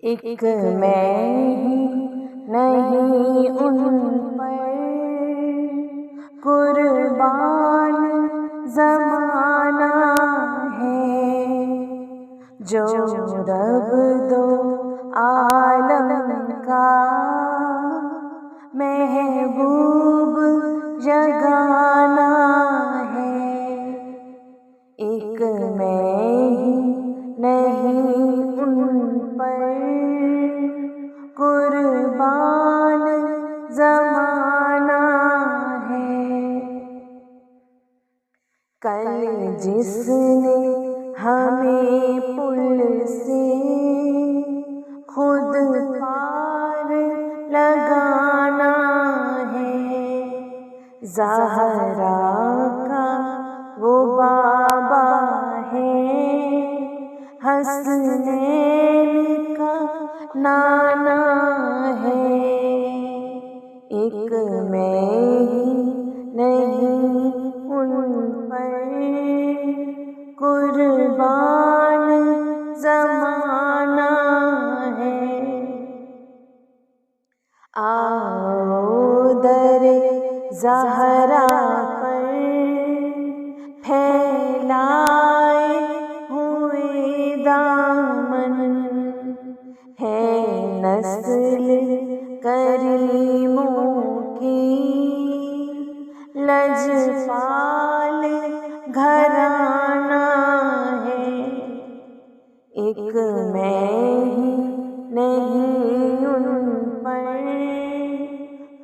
ایک میں ہی نہیں ان پر قربان زمانہ ہے، جو رب دو عالم کا محبوب جگانا ہے۔ ایک میں ہی نہیں ان پر قربان زمانہ ہے۔ کل جس نے ہمیں پل سے خود پار لگانا ہے، زہرا کا وہ بابا ہے، حسنین کا نانا ہے۔ ایک میں ہی نہیں ان پر قربان زمانہ ہے۔ آؤ در زہرا پر پھیلائے ہوئے دامن، ہے نسل کریموں کی لجپال گھرانہ ہے۔ ایک میں ہی نہیں ان پر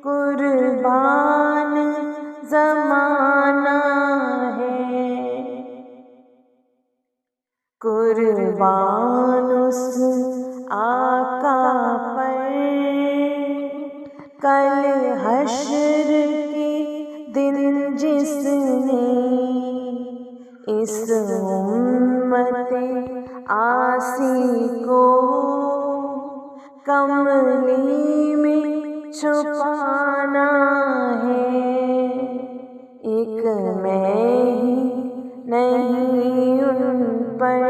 قربان زمانہ ہے۔ قربان اس آقا پر کل حشر کے دن جس نے اس امت عاصی کو کملی میں چھپانا ہے۔ ایک میں ہی نہیں ان پر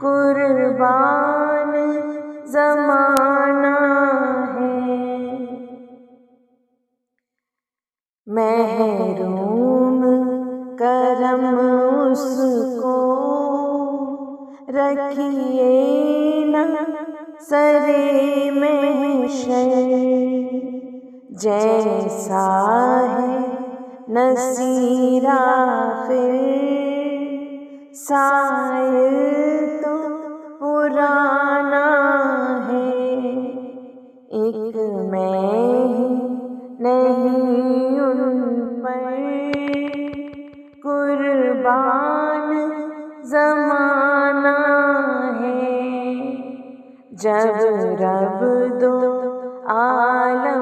قربان زمانہ ہے۔ محروم کرم اس کو رکھیے نہ سرے محشر، جیسا ہے نصیر آخر سائل تو پرانا ہے۔ ایک میں ہی نہیں ان پر قربان زمانہ ہے، جب رب دو عالم